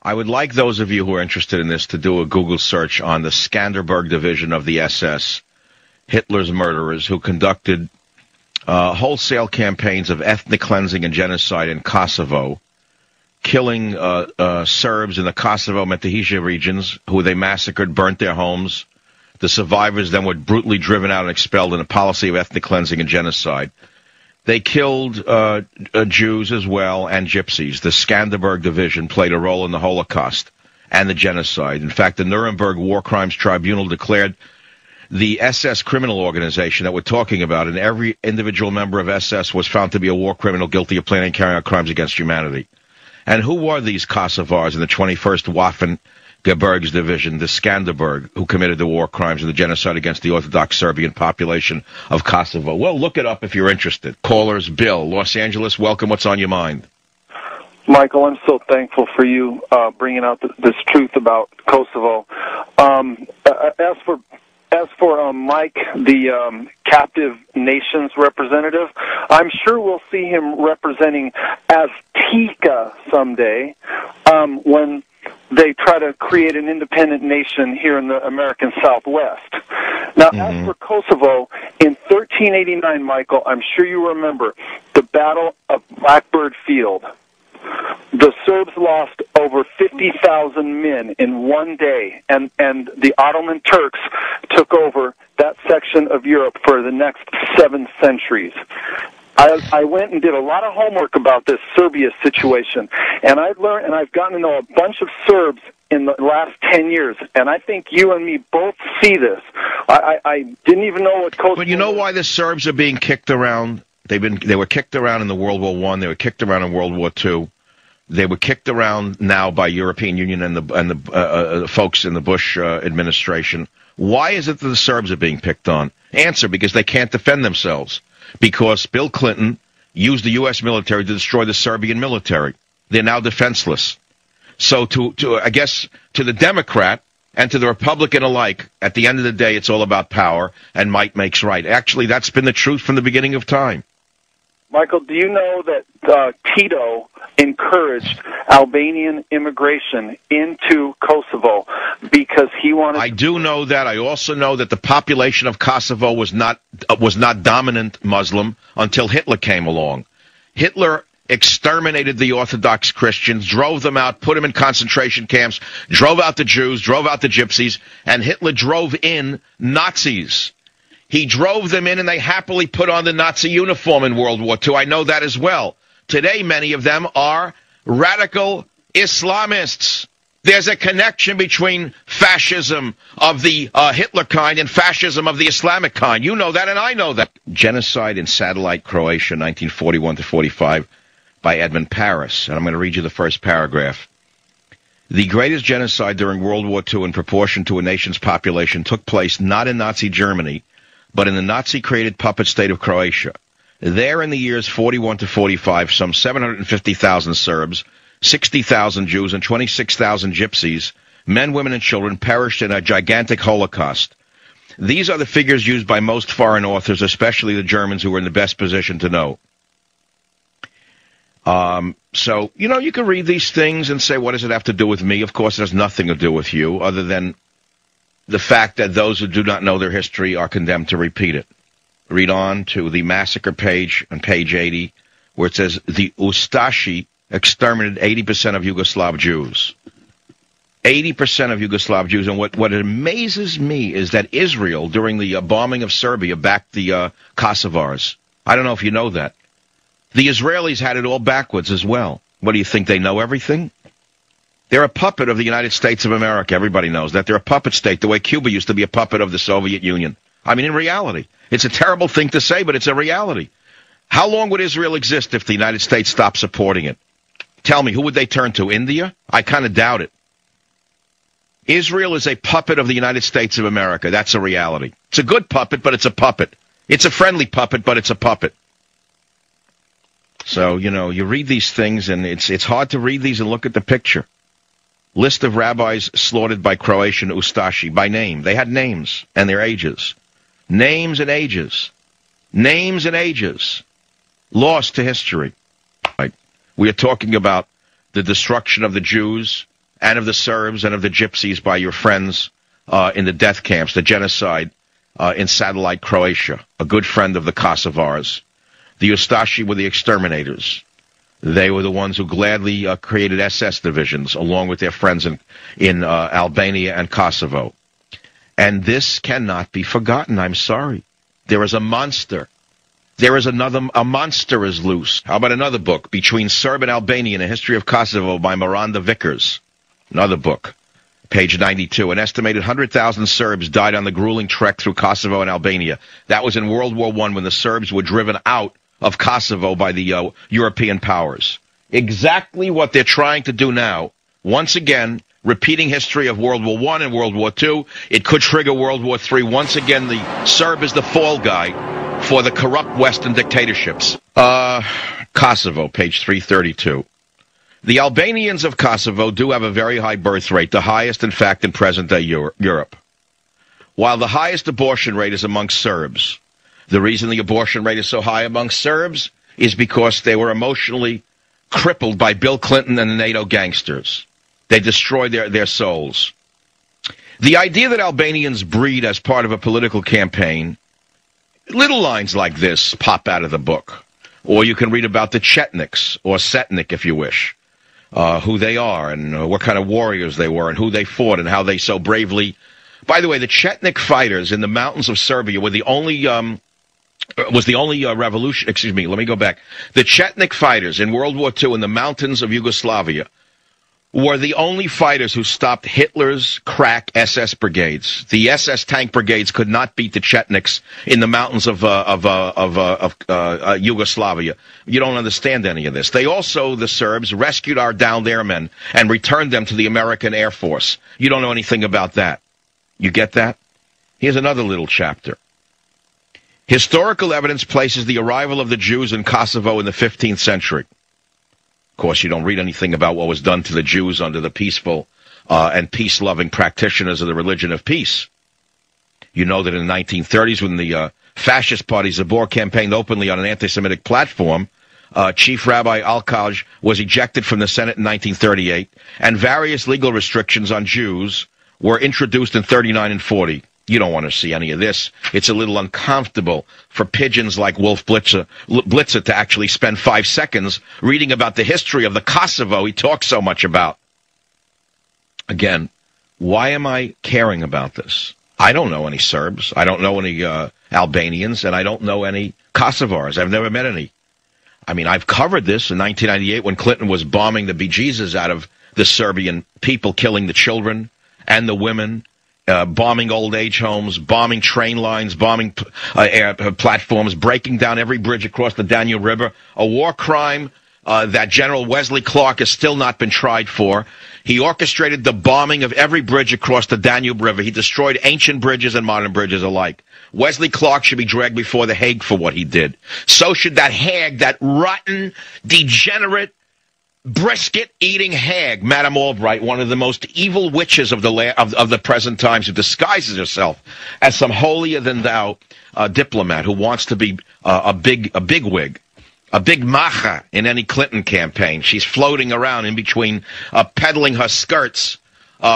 I would like those of you who are interested in this to do a Google search on the Skanderberg division of the SS, Hitler's murderers, who conducted wholesale campaigns of ethnic cleansing and genocide in Kosovo, killing Serbs in the Kosovo Metohija regions, who they massacred, burnt their homes. The survivors then were brutally driven out and expelled in a policy of ethnic cleansing and genocide. They killed Jews as well and gypsies. The Skanderberg division played a role in the Holocaust and the genocide. In fact, the Nuremberg War Crimes Tribunal declared the SS criminal organization that we're talking about, and every individual member of SS was found to be a war criminal guilty of planning and carrying out crimes against humanity. And who were these Kosovars in the 21st Waffen-Gebirgs Division, the Skanderberg, who committed the war crimes and the genocide against the Orthodox Serbian population of Kosovo? Well, look it up if you're interested. Callers, Bill, Los Angeles, welcome. What's on your mind? Michael, I'm so thankful for you bringing out this truth about Kosovo. As for Mike, the captive nations representative, I'm sure we'll see him representing Azteca someday when they try to create an independent nation here in the American Southwest. Now, as for Kosovo, in 1389, Michael, I'm sure you remember the Battle of Blackbird Field. The Serbs lost over 50,000 men in one day, and the Ottoman Turks took over that section of Europe for the next 7 centuries. I went and did a lot of homework about this Serbia situation, and I've learned, and I've gotten to know a bunch of Serbs in the last 10 years, and I think you and me both see this. I didn't even know what Kosovo. But you know why the Serbs are being kicked around? They were kicked around in the World War I. They were kicked around in World War II. They were kicked around now by European Union and the folks in the Bush administration. Why is it that the Serbs are being picked on? Answer: because they can't defend themselves. Because Bill Clinton used the U.S. military to destroy the Serbian military. They're now defenseless. So I guess to the Democrat and to the Republican alike, at the end of the day, it's all about power, and might makes right. Actually, that's been the truth from the beginning of time. Michael, do you know that Tito encouraged Albanian immigration into Kosovo because he wanted... I do know that. I also know that the population of Kosovo was not dominant Muslim until Hitler came along. Hitler exterminated the Orthodox Christians, drove them out, put them in concentration camps, drove out the Jews, drove out the Gypsies, and Hitler drove in Nazis. He drove them in, and they happily put on the Nazi uniform in World War II. I know that as well. Today, many of them are radical Islamists. There's a connection between fascism of the Hitler kind and fascism of the Islamic kind. You know that, and I know that. Genocide in Satellite Croatia, 1941 to 45, by Edmund Paris. And I'm going to read you the first paragraph. The greatest genocide during World War II in proportion to a nation's population took place not in Nazi Germany, but in the Nazi-created puppet state of Croatia. There, in the years 41 to 45, some 750,000 Serbs, 60,000 Jews, and 26,000 Gypsies, men, women, and children, perished in a gigantic Holocaust. These are the figures used by most foreign authors, especially the Germans, who were in the best position to know. So, you know, you can read these things and say, what does it have to do with me? Of course, it has nothing to do with you, other than the fact that those who do not know their history are condemned to repeat it. Read on to the massacre page on page 80, where it says, the Ustashi exterminated 80% of Yugoslav Jews. 80% of Yugoslav Jews. And what amazes me is that Israel, during the bombing of Serbia, backed the Kosovars. I don't know if you know that. The Israelis had it all backwards as well. What do you think? They know everything? They're a puppet of the United States of America. Everybody knows that. They're a puppet state, the way Cuba used to be a puppet of the Soviet Union. I mean, in reality. It's a terrible thing to say, but it's a reality. How long would Israel exist if the United States stopped supporting it? Tell me, who would they turn to? India? I kind of doubt it. Israel is a puppet of the United States of America. That's a reality. It's a good puppet, but it's a puppet. It's a friendly puppet, but it's a puppet. So, you know, you read these things, and it's hard to read these and look at the picture. List of rabbis slaughtered by Croatian Ustashi by name. They had names and their ages. Names and ages. Names and ages. Lost to history. Right. We are talking about the destruction of the Jews and of the Serbs and of the Gypsies by your friends in the death camps, the genocide in satellite Croatia, a good friend of the Kosovars. The Ustashi were the exterminators. They were the ones who gladly created SS divisions along with their friends in Albania and Kosovo. And this cannot be forgotten. I'm sorry. There is a monster. There is a monster is loose. How about another book, Between Serb and Albanian, A History of Kosovo by Miranda Vickers? Another book, page 92. An estimated 100,000 Serbs died on the grueling trek through Kosovo and Albania. That was in World War I when the Serbs were driven out of Kosovo by the European powers. Exactly what they're trying to do now. Once again, repeating history of World War I and World War II. It could trigger World War III. Once again, the Serb is the fall guy for the corrupt Western dictatorships. Kosovo, page 332. The Albanians of Kosovo do have a very high birth rate, the highest, in fact, in present-day Europe. While the highest abortion rate is among Serbs. The reason the abortion rate is so high among Serbs is because they were emotionally crippled by Bill Clinton and the NATO gangsters. They destroyed their souls. The idea that Albanians breed as part of a political campaign, little lines like this pop out of the book. Or you can read about the Chetniks, or Setnik if you wish, who they are and what kind of warriors they were and who they fought and how they so bravely... By the way, the Chetnik fighters in the mountains of Serbia were the only... revolution, excuse me, let me go back. The Chetnik fighters in World War II in the mountains of Yugoslavia were the only fighters who stopped Hitler's crack SS brigades. The SS tank brigades could not beat the Chetniks in the mountains of Yugoslavia. You don't understand any of this. They also, the Serbs, rescued our downed airmen and returned them to the American Air Force. You don't know anything about that. You get that? Here's another little chapter. Historical evidence places the arrival of the Jews in Kosovo in the 15th century. Of course, you don't read anything about what was done to the Jews under the peaceful and peace-loving practitioners of the religion of peace. You know that in the 1930s, when the fascist party Zabor campaigned openly on an anti-Semitic platform, Chief Rabbi Alkaj was ejected from the Senate in 1938, and various legal restrictions on Jews were introduced in 39 and 40. You don't want to see any of this. It's a little uncomfortable for pigeons like Wolf Blitzer to actually spend 5 seconds reading about the history of the Kosovo he talks so much about. Again, why am I caring about this? I don't know any Serbs. I don't know any Albanians, and I don't know any Kosovars. I've never met any. I mean, I've covered this in 1998 when Clinton was bombing the bejesus out of the Serbian people, killing the children and the women, bombing old age homes, bombing train lines, bombing platforms, breaking down every bridge across the Danube River, a war crime that General Wesley Clark has still not been tried for. He orchestrated the bombing of every bridge across the Danube River. He destroyed ancient bridges and modern bridges alike. Wesley Clark should be dragged before the Hague for what he did. So should that hag, that rotten, degenerate, brisket-eating hag, Madame Albright, one of the most evil witches of the present times, who disguises herself as some holier-than-thou diplomat who wants to be a bigwig, a big macha in any Clinton campaign. She's floating around in between, peddling her skirts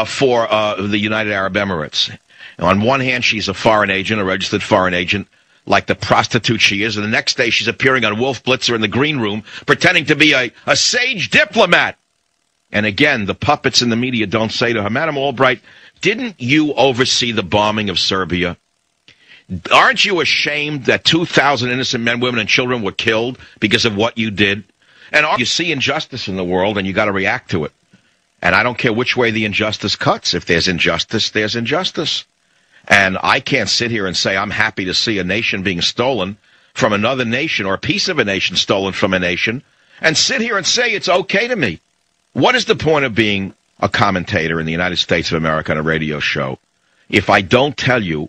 for the United Arab Emirates. And on one hand, she's a foreign agent, a registered foreign agent, like the prostitute she is, and the next day she's appearing on Wolf Blitzer in the green room, pretending to be a sage diplomat. And again, the puppets in the media don't say to her, Madam Albright, didn't you oversee the bombing of Serbia? Aren't you ashamed that 2,000 innocent men, women, and children were killed because of what you did? And you see injustice in the world, and you got to react to it. And I don't care which way the injustice cuts. If there's injustice, there's injustice. And I can't sit here and say I'm happy to see a nation being stolen from another nation, or a piece of a nation stolen from a nation, and sit here and say it's okay to me. What is the point of being a commentator in the United States of America on a radio show if I don't tell you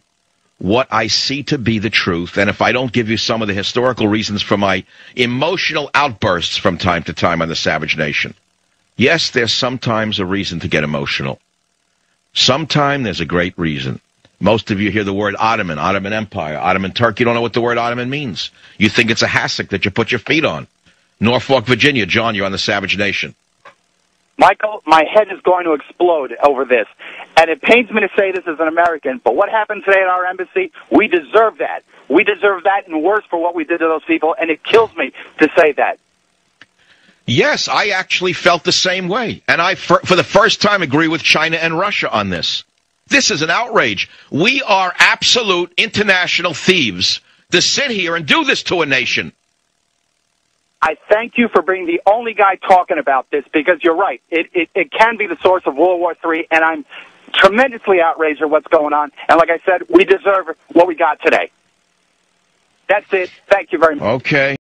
what I see to be the truth, and if I don't give you some of the historical reasons for my emotional outbursts from time to time on the Savage Nation? Yes, there's sometimes a reason to get emotional. Sometime there's a great reason. Most of you hear the word Ottoman Empire, Ottoman Turkey. You don't know what the word Ottoman means. You think it's a hassock that you put your feet on. Norfolk, Virginia. John, you're on the Savage Nation. Michael, my head is going to explode over this. And it pains me to say this as an American, but what happened today at our embassy, we deserve that. We deserve that and worse for what we did to those people, and it kills me to say that. Yes, I actually felt the same way. And I, for the first time, agree with China and Russia on this. This is an outrage. We are absolute international thieves to sit here and do this to a nation. I thank you for being the only guy talking about this, because you're right. It can be the source of World War III, and I'm tremendously outraged at what's going on. And like I said, we deserve what we got today. That's it. Thank you very much. Okay.